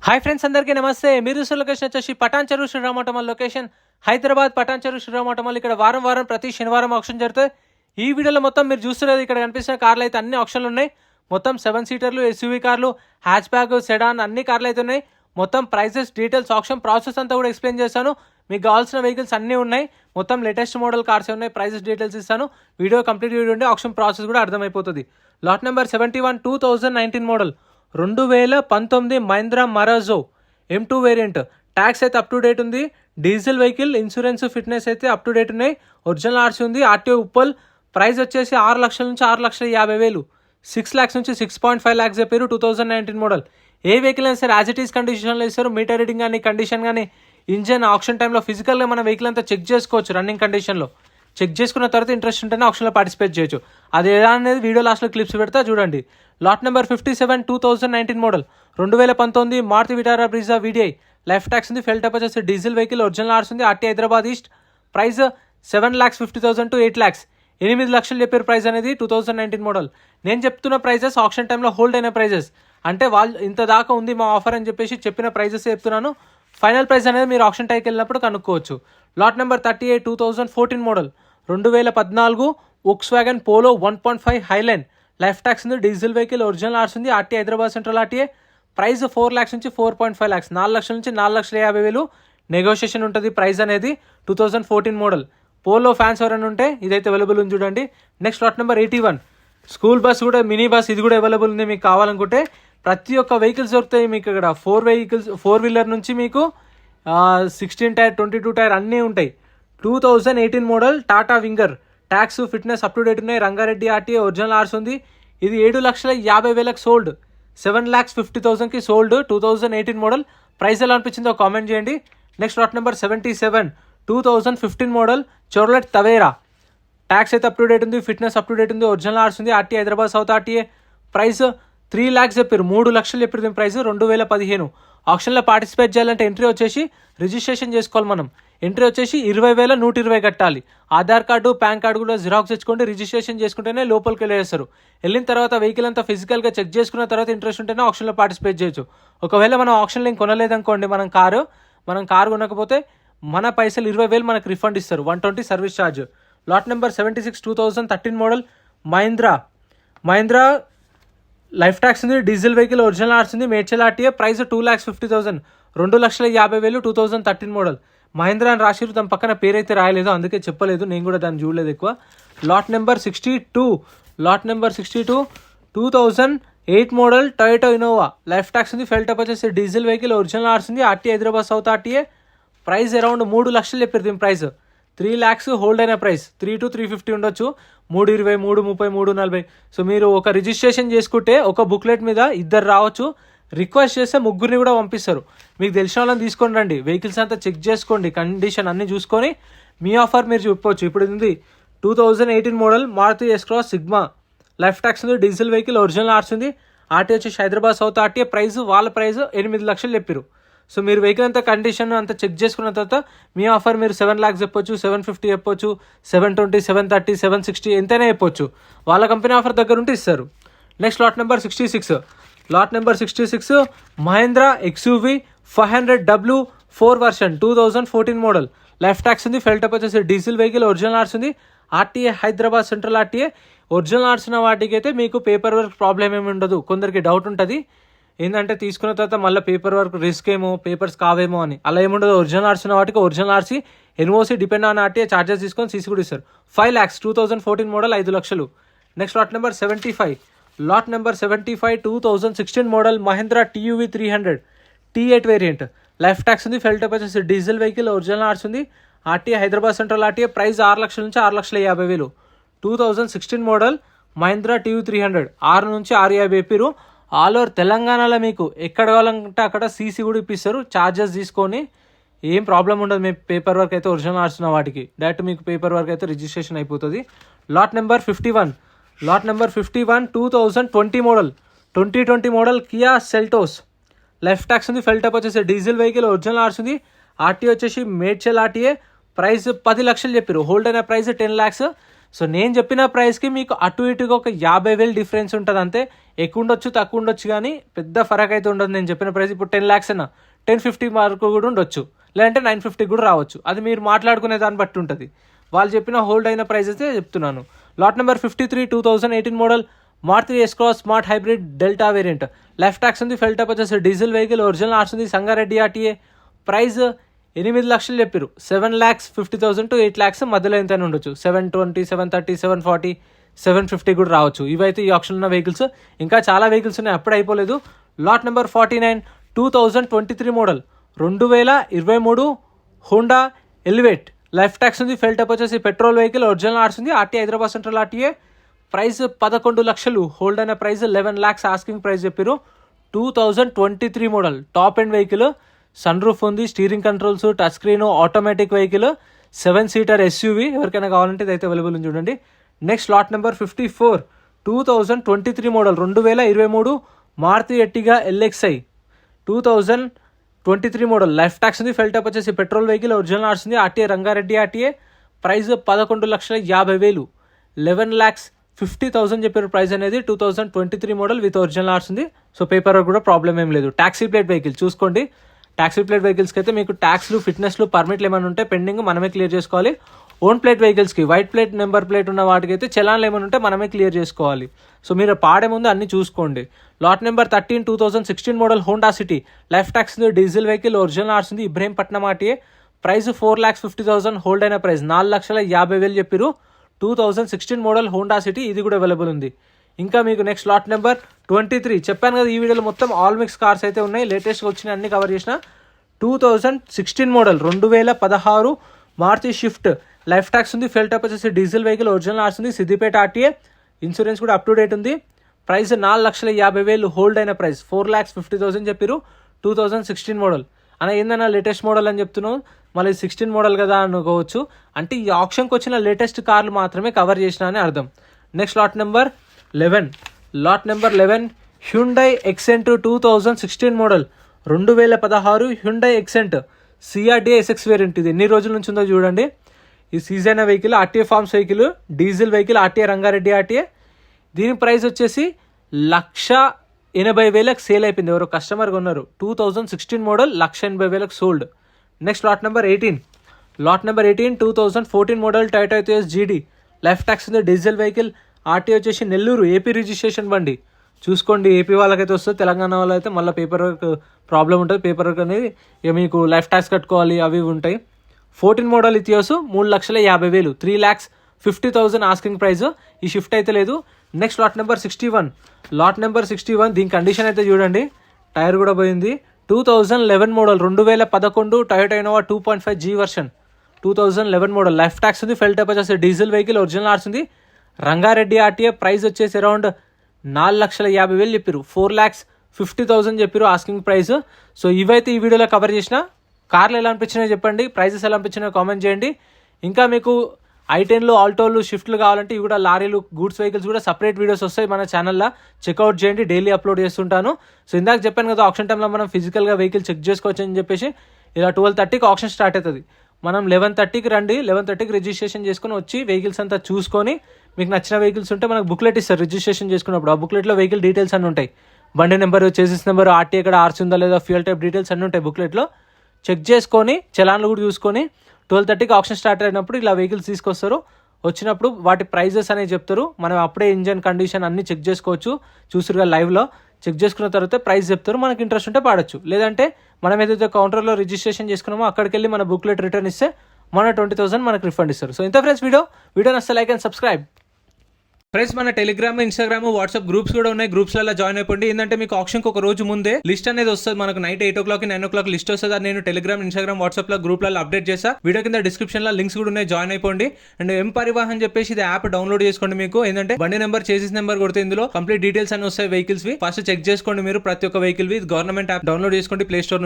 Hi friends, అందరికీ నమస్తే. మీరు చూసిన లొకేషన్ వచ్చేసి పటాన్ చెరువు శ్రీరామోటో మాల్ లొకేషన్, హైదరాబాద్ పటాన్ చెరువు శ్రీరామోటో మాల్. ఇక్కడ వారం ప్రతి శనివారం ఆప్షన్ జరుగుతాయి. ఈ వీడియోలో మొత్తం మీరు చూస్తున్నది ఇక్కడ కనిపిస్తున్న కార్లు అయితే అన్ని ఆప్షన్లు ఉన్నాయి. మొత్తం 7 సీటర్లు, ఎస్యూవీ కార్లు, హ్యాచ్ బ్యాగ్, సెడాన్ అన్ని కార్లు అయితే ఉన్నాయి. మొత్తం ప్రైసెస్, డీటెయిల్స్, ఆప్షన్ ప్రాసెస్ అంతా కూడా ఎక్స్ప్లెయిన్ చేస్తాను. మీకు కావాల్సిన వెహికల్స్ అన్నీ ఉన్నాయి. మొత్తం లేటెస్ట్ మోడల్ కార్స్ ఉన్నాయి. ప్రైసెస్, డీటెయిల్స్ ఇస్తాను. వీడియో కంప్లీట్ వీడియో ఉంటే ఆప్షన్ ప్రాసెస్ కూడా అర్థమైపోతుంది. Lot number 71 2019 model 2019 Mahindra Marazzo M2 variant. Tax అయితే అప్ టు డేట్ ఉంది. డీజిల్ వెహికల్, ఇన్సూరెన్స్, ఫిట్నెస్ అయితే అప్ టు డేట్ ఉన్నాయి. ఒరిజినల్ ఆర్సీ ఉంది. ఆర్టీఓ ఉప్పల్. ప్రైస్ వచ్చేసి 6 లక్షల నుంచి 6,50,000, 6 lakhs నుంచి 6.5 lakhs చెప్పారు. 2019 మోడల్. ఏ వెహికల్ అయినా సరే యాజ్ ఇట్ ఈస్ కండిషన్లో ఇస్తారు. మీటర్ రీడింగ్ కానీ, కండిషన్ కానీ, ఇంజన్ ఆప్షన్ టైంలో ఫిజికల్గా మన వెహికల్ అంతా చెక్ చేసుకోవచ్చు. రన్నింగ్ కండిషన్లో చెక్ చేసుకున్న తర్వాత ఇంట్రెస్ట్ ఉంటేనే ఆప్షన్లో పార్టిసిపేట్ చేయొచ్చు. అది ఎలా అనేది వీడియో లాస్ట్లో క్లిప్స్ పెడతా చూడండి. Lot number 57 2019 model 2019 Maruti Vitara Brezza VDI. Life tax ఉంది. ఫెల్ టైప్ వచ్చేసి డీజిల్ వెహికల్, ఒరిజినల్ ఆర్స్ ఉంది. RT Hyderabad east. Price 7,50,000 to 8 lakhs, 8 లక్షలు చెప్పారు ప్రైస్ అనేది. 2019 మోడల్. నేను చెప్తున్న ప్రైజెస్ ఆప్షన్ టైంలో హోల్డ్ అయిన ప్రైజెస్, అంటే వాళ్ళు ఇంత దాకా ఉంది మా ఆఫర్ అని చెప్పేసి చెప్పిన ప్రైజెస్ చెప్తున్నాను. ఫైనల్ ప్రైస్ అనేది మీరు ఆప్షన్ టైంకి వెళ్ళినప్పుడు కనుక్కోవచ్చు. Lot number 38 2014 model 2014 Volkswagen Polo 1.5 highline. Life tax ఉంది. డీజిల్ వెహికల్, ఒరిజినల్ ఆర్స్ ఉంది. RT Hyderabad central RTA. Price 4 lakhs నుంచి 4.5 lakhs, 4 లక్షల నుంచి 4,50,000 నెగోషియేషన్ ఉంటుంది ప్రైస్ అనేది. 2014 మోడల్. పోలో ఫ్యాన్స్ ఎవరైనా ఉంటే ఇదైతే అవైలబుల్ ఉంది చూడండి. Next lot number 81 school bus కూడా, మినీ బస్, ఇది కూడా అవైలబుల్ ఉంది. మీకు కావాలనుకుంటే ప్రతి ఒక్క వెహికల్స్ దొరుకుతాయి మీకు ఇక్కడ. 4 వీలర్ నుంచి మీకు 16 టైర్, 22 టైర్ అన్నీ ఉంటాయి. 2018 model Tata winger. Tax, fitness up to date ఉన్నాయి. రంగారెడ్డి ఆర్టీఏ, ఒరిజినల్ ఆర్స్ ఉంది. ఇది 7,50,000 సోల్డ్, 7,50,000 సోల్డ్. 2018 మోడల్. ప్రైస్ ఎలా అనిపించిందో కామెంట్ చేయండి. Next lot number 77 2015 model Chevrolet Tavera. Tax అయితే అప్ టు డేట్ ఉంది. ఫిట్నెస్ అప్ టు డేట్ ఉంది. ఒరిజినల్ ఆర్స్ ఉంది. RT Hyderabad south RTA. Price 3 lakhs చెప్పారు. 3 లక్షలు చెప్పారు దీని ప్రైస్. 2015. ఆప్షన్లో పార్టిసిపేట్ చేయాలంటే ఎంట్రీ వచ్చేసి రిజిస్ట్రేషన్ చేసుకోవాలి మనం. ఎంట్రీ వచ్చేసి 20,120 కట్టాలి. ఆధార్ కార్డు, పాన్ కార్డు కూడా జిరాక్స్ తెచ్చుకోండి. రిజిస్ట్రేషన్ చేసుకుంటేనే లోపలికి వెళ్ళేస్తారు. వెళ్ళిన తర్వాత వెహికల్ అంతా ఫిజికల్గా చెక్ చేసుకున్న తర్వాత ఇంట్రెస్ట్ ఉంటేనే ఆప్షన్లో పార్టిసిపేట్ చేయొచ్చు. ఒకవేళ మనం ఆప్షన్లో ఇంక కొనలేదనుకోండి, మనం కారు కొనకపోతే మన పైసలు 20,000 మనకు రిఫండ్ ఇస్తారు. 120 service charge. Lot number 76 2013 model Mahindra life tax ఉంది. డీజిల్ వెహికల్, ఒరిజినల్ ఆర్స్ ఉంది. Medchal RTA. Price 2,50,000, 2,50,000. 2013 model. Mahindra అని రాసిరు, దాని పక్కన పేరైతే రాయలేదు, అందుకే చెప్పలేదు. నేను కూడా దాన్ని చూడలేదు ఎక్కువ. Lot number 62 2008 model Toyota Innova. Life tax ఉంది. ఫెల్ టైప్ వచ్చేసి డీజిల్ వెహికల్, ఒరిజినల్ ఆర్స్ ఉంది. RT Hyderabad south RTA. Price around 3 లక్షలు చెప్పారు దీని ప్రైస్. 3 lakhs హోల్డ్ అయిన ప్రైస్. 3 to 350 ఉండొచ్చు. 320, 330, 340. సో మీరు ఒక రిజిస్ట్రేషన్ చేసుకుంటే ఒక బుక్లెట్ మీద 2 రావచ్చు. రిక్వెస్ట్ చేస్తే 3 కూడా పంపిస్తారు. మీకు తెలిసిన వాళ్ళని తీసుకొని రండి. వెహికల్స్ అంతా చెక్ చేసుకోండి, కండిషన్ అన్నీ చూసుకొని మీ ఆఫర్ మీరు చెప్పవచ్చు. ఇప్పుడు ఉంది 2018 model Maruti S-Cross sigma. Life tax ఉంది. డీజిల్ వెహికల్, ఒరిజినల్ ఆర్స్ ఉంది. ఆర్టీ వచ్చేసి హైదరాబాద్ సౌత్ ఆర్టీఏ. వాళ్ళ ప్రైస్ 8 లక్షలు చెప్పారు. సో మీరు వెహికల్ అంతా కండిషన్ అంతా చెక్ చేసుకున్న తర్వాత మీ ఆఫర్ మీరు 7 lakhs చెప్పొచ్చు, 750 చెప్పొచ్చు, 720, 730, 760 ఎంతైనా చెప్పొచ్చు. వాళ్ళ కంపెనీ ఆఫర్ దగ్గర ఉంటే ఇస్తారు. Next lot number 66 Mahindra XUV 500W 4 version 2014 model. Life tax ఉంది. ఫెల్ టైప్ వచ్చేసి డీజిల్ వెహికల్, ఒరిజినల్ ఆర్స్ ఉంది. RTA Hyderabad central RTA. Original RC ఉన్న వాటికి అయితే మీకు పేపర్ వర్క్ ప్రాబ్లం ఏమి ఉండదు. కొందరికి డౌట్ ఉంటుంది ఏంటంటే తీసుకున్న తర్వాత మళ్ళీ పేపర్ వర్క్ రిస్క్ ఏమో, పేపర్స్ కావేమో అని. అలా ఏముండదు. ఒరిజినల్ ఆర్స్ ఉన్న వాటికి original RC, NOC depend on RTA charges తీసుకొని సీసీ కూడా ఇస్తారు. 5 lakhs 2014 మోడల్ 5 లక్షలు. Next lot number 75 2016 model Mahindra TUV 300 T8 variant. Life tax ఉంది. ఫెల్ టైప్ వచ్చేసి డీజిల్ వెహికల్, ఒరిజినల్ ఆర్స్ ఉంది. RTA Hyderabad central RTA. Price 6 లక్షల నుంచి 6,50,000. 2016 మోడల్ మహీంద్రా TUV 300. 6 నుంచి 6,50 చెప్పారు. ఆల్ ఓవర్ తెలంగాణలో మీకు ఎక్కడ కావాలంటే అక్కడ సీసీ కూడా ఇప్పిస్తారు. ఛార్జెస్ తీసుకొని ఏం ప్రాబ్లం ఉండదు. మీ పేపర్ వర్క్ అయితే ఒరిజినల్ ఆర్స్ ఉన్న వాటికి డైరెక్ట్ మీకు పేపర్ వర్క్ అయితే రిజిస్ట్రేషన్ అయిపోతుంది. Lot number 51 2020 model 2020 model Kia Seltos. Life tax ఉంది. ఫెల్ టైప్ వచ్చేసి డీజిల్ వెహికల్, ఒరిజినల్ ఆర్స్ ఉంది. ఆర్టీ వచ్చేసి మేడ్చల్ ఆర్టీఏ. ప్రైస్ 10 లక్షలు చెప్పారు. హోల్డ్ అయిన ప్రైస్ 10 lakhs, సో నేను చెప్పిన ప్రైస్కి మీకు అటు ఇటుగా ఒక 50,000 డిఫరెన్స్ ఉంటుంది అంతే. ఎక్కువ ఉండొచ్చు తక్కువ ఉండొచ్చు కానీ పెద్ద ఫరక్ అయితే ఉండదు. నేను చెప్పిన ప్రైస్ ఇప్పుడు 10 lakhs అన్న 1050 వరకు కూడా ఉండొచ్చు, లేదంటే 950 కూడా రావచ్చు. అది మీరు మాట్లాడుకునే దాన్ని బట్టి ఉంటుంది. వాళ్ళు చెప్పిన హోల్డ్ అయిన ప్రైస్ అయితే చెప్తున్నాను. Lot number 53 2018 model Maruti S-Cross smart hybrid delta variant. Life tax ఉంది, ఫెల్ టాప్ వచ్చేసి డీజిల్ వెహికల్, ఒరిజినల్ ఆర్ట్స్ ఉంది, సంగారెడ్డి ఆర్టీఏ. ప్రైస్ 8 లక్షలు చెప్పారు. 7,50,000 to 8 lakhs మధ్యలో ఎంతైనా ఉండొచ్చు. 720, 730, 740, 750 కూడా రావచ్చు. ఇవైతే ఈ ఆప్షన్ ఉన్న వెహికల్స్. ఇంకా చాలా వెహికల్స్ ఉన్నాయి, అప్పుడే అయిపోలేదు. Lot number 49 2023 model 2023 Honda elevate. Life tax ఉంది, ఫెల్ టాప్ వచ్చేసి పెట్రోల్ వెహికల్, ఒరిజినల్ ఆర్ట్స్ ఉంది, RTA Hyderabad central RTA. Price 11 లక్షలు, హోల్డ్ అయిన ప్రైస్ 11 lakhs ఆస్కింగ్ ప్రైస్ చెప్పారు. 2023 model top end vehicle, sun roof ఉంది, steering controls, touch screen, automatic vehicle, 7-seater SUV. ఎవరికైనా కావాలంటే ఇదైతే అవైలబుల్ ఉంది చూడండి. Next lot number 54 2023 model 2023 Maruti Ertiga LXi 2023 model. Life tax ఉంది, ఫెల్ టాప్ వచ్చేసి పెట్రోల్ వెహికల్, ఒరిజినల్ ఆర్ట్స్ ఉంది, ఆర్టీఏ రంగారెడ్డి ఆర్టీఏ. ప్రైస్ 11,50,000, 11,50,000 చెప్పారు ప్రైస్ అనేది. 2023 మోడల్ విత్ ఒరిజినల్ ఆర్ట్స్ ఉంది. సో పేపర్ కూడా ప్రాబ్లం ఏం లేదు. టాక్సీ ప్లేట్ వెహికల్ చూసుకోండి. టాక్సీ ప్లేట్ వెహికల్స్కి అయితే మీకు ట్యాక్స్లు, ఫిట్నెస్లు, పర్మిట్లు ఏమైనా ఉంటే పెండింగ్ మనమే క్లియర్ చేసుకోవాలి. ఓన్ ప్లేట్ వెహికల్స్కి వైట్ ప్లేట్, నెంబర్ ప్లేట్ ఉన్న వాటికి అయితే చలాన్లు ఏమైనా ఉంటే మనమే క్లియర్ చేసుకోవాలి. సో మీరు పాడే ముందు అన్ని చూసుకోండి. Lot number 13 2016 model Honda city. Life tax ఉంది, డీజిల్ వెహికల్, ఒరిజినల్ ఆర్ట్స్ ఉంది, ఇబ్రహీంపట్నం ఆర్టీఏ. ప్రైస్ 4,50,000, హోల్డ్ అయిన ప్రైస్ 4,50,000 చెప్పారు. 2016 మోడల్ హోండా సిటీ, ఇది కూడా అవైలబుల్ ఉంది. ఇంకా మీకు నెక్స్ట్ లాట్ నెంబర్ 23 చెప్పాను కదా, ఈ వీడియోలో మొత్తం ఆల్ మిక్స్ కార్స్ అయితే ఉన్నాయి. లేటెస్ట్గా వచ్చిన అన్ని కవర్ చేసిన. 2016 model 2016 Maruti Swift. Life tax ఉంది, ఫెల్ టాప్ వచ్చేసి డీజిల్ వెహికల్, ఒరిజినల్ ఆర్ట్స్ ఉంది, సిద్దిపేట ఆర్టీఏ. ఇన్సూరెన్స్ కూడా అప్ టు డేట్ ఉంది. ప్రైస్ 4,50,000, హోల్డ్ అయిన ప్రైస్ 4,50,000 చెప్పారు. 2016 మోడల్ అన్న ఏందన్నా లేటెస్ట్ మోడల్ అని చెప్తున్నావు, మళ్ళీ 16 మోడల్ కదా అనుకోవచ్చు. అంటే ఈ ఆప్షన్కి వచ్చిన లేటెస్ట్ కార్లు మాత్రమే కవర్ చేసిన అని అర్థం. Next lot number 11 Hyundai Xcent 2016 model 2016 Hyundai Xcent CRDI SX variant. ఇది ఎన్ని రోజుల నుంచి ఉందో చూడండి. ఈ సీజన్ vehicle, RTA forms vehicle, diesel vehicle, RTA Rangareddy RTA. దీని ప్రైస్ వచ్చేసి 1,80,000 సేల్ అయిపోయింది. ఎవరో కస్టమర్ కొన్నారు. 2016 model 1,80,000 sold. Next lot number 18 2014 model Toyota Etios GD. Life tax ఉంది, డీజిల్ వెహికల్, ఆర్టీఏ వచ్చేసి నెల్లూరు, ఏపీ రిజిస్ట్రేషన్ బండి. చూసుకోండి, ఏపీ వాళ్ళకైతే వస్తుంది, తెలంగాణ వాళ్ళు అయితే మళ్ళీ పేపర్ వర్క్ ప్రాబ్లం ఉంటుంది. పేపర్ వర్క్ అనేది ఇక మీకు లైఫ్ ట్యాక్స్ కట్టుకోవాలి, అవి ఉంటాయి. 14 మోడల్ ఇథియోస్ 3,50,000, 3,50,000 ఆస్కింగ్ ప్రైస్. ఈ షిఫ్ట్ అయితే లేదు. నెక్స్ట్ లాట్ నెంబర్ 61 దీని కండిషన్ అయితే చూడండి, టైర్ కూడా పోయింది. 2011 model 2011 Toyota Innova 2.5 G version. 2011 model. Life tax ఉంది, ఫెల్ టాప్ వచ్చేసి డీజిల్ వెహికల్, ఒరిజినల్ ఆర్ట్స్ ఉంది, రంగారెడ్డి ఆర్టీఏ. ప్రైస్ వచ్చేసి అరౌండ్ 4,50,000 చెప్పారు. 4,50,000 చెప్పారు ఆస్కింగ్ ప్రైస్. సో ఇవైతే ఈ వీడియోలో కవర్ చేసిన. కార్లు ఎలా అనిపించినాయో చెప్పండి, ప్రైజెస్ ఎలా అనిపించినాయో కామెంట్ చేయండి. ఇంకా మీకు I10లు, ఆల్టోలు, షిఫ్ట్లు కావాలంటే ఇవి కూడా లారీలు, గూడ్స్ వెహికల్స్ కూడా సపరేట్ వీడియోస్ వస్తాయి మన ఛానల్లో. చెక్అవుట్ చేయండి, డైలీ అప్లోడ్ చేస్తుంటాను. సో ఇందాక చెప్పాను కదా, ఆప్షన్ టైంలో మనం ఫిజికల్గా వెహికల్ చెక్ చేసుకోవచ్చు అని చెప్పేసి. ఇలా 12:30కి ఆప్షన్ స్టార్ట్ అవుతుంది. మనం 11:30కి రండి, 11:30కి రిజిస్ట్రేషన్ చేసుకుని వచ్చి వెహికల్స్ అంతా చూసుకొని మీకు నచ్చిన వెహికల్స్ ఉంటే మనకు బుక్లెట్ ఇస్తారు రిజిస్ట్రేషన్ చేసుకున్నప్పుడు. ఆ బుక్లెట్లో వెహికల్ డీటెయిల్స్ అన్నీ ఉంటాయి. బండి నెంబర్, చేసిస్ నెంబర్, ఆర్టీఏ ఎక్కడ ఆర్సీ ఉందా లేదా, ఫ్యూయల్ టైప్ డీటెయిల్స్ అన్నీ ఉంటాయి బుక్లెట్లో. చెక్ చేసుకొని చలాన్లు కూడా చూసుకొని 12:30కి ఆప్షన్ స్టార్ట్ అయినప్పుడు ఇలా వెహికల్స్ తీసుకొస్తారు. వచ్చినప్పుడు వాటి ప్రైజెస్ అనేవి చెప్తారు. మనం అప్పుడే ఇంజన్ కండిషన్ అన్ని చెక్ చేసుకోవచ్చు. చూసురుగా లైవ్లో చెక్ చేసుకున్న తర్వాత ప్రైస్ చెప్తారు. మనకి ఇంట్రెస్ట్ ఉంటే పాడొచ్చు, లేదంటే మనం ఏదైతే కౌంటర్లో రిజిస్ట్రేషన్ చేసుకున్నామో అక్కడికి వెళ్ళి మన బుక్లెట్ రిటర్న్ ఇస్తే మన 20,000 మనకు రిఫండ్ ఇస్తారు. సో ఇంత ఫ్రెండ్స్, వీడియో నచ్చితే లైక్ అండ్ సబ్స్క్రైబ్. ఫ్రెండ్స్, మన టెలిగ్రామ్, ఇన్స్టాగ్రామ్, వాట్సాప్ గ్రూప్స్ కూడా ఉన్నాయి. గ్రూప్స్లలో జాయిన్ అయిపోండి. ఏంటంటే మీకు ఆప్షన్కి ఒక రోజు ముందే లిస్ట్ అనేది వస్తుంది. మనకు నైట్ 8 o'clock 9 o'clock లిస్ట్ వస్తుంది. అది నేను టెలిగ్రామ్, ఇన్స్టాగ్రామ్, వాట్సాప్ లో గ్రూప్లలో అప్డేట్ చేస్తా. వీడియో కింద డిస్క్రిప్షన్ లో లింక్స్ కూడా ఉన్నాయి, జాయిన్ అయిపోండి. అండ్ ఎం పరివాహన్ చెప్పేసి ఇది యాప్ డౌన్లోడ్ చేసుకోండి. మీకు ఏంటంటే బండి నెంబర్, చేసిస్ నెంబర్ కొడితే ఇందులో కంప్లీట్ డీటెయిల్స్ అన్ని వస్తాయి వెహికల్స్ వి. ఫస్ట్ చెక్ చేసుకోండి మీరు ప్రతి ఒక్క వెహికల్ వి. గవర్నమెంట్ యాప్ డౌన్లోడ్ చేసుకోండి ప్లే స్టోర్ నుంచి.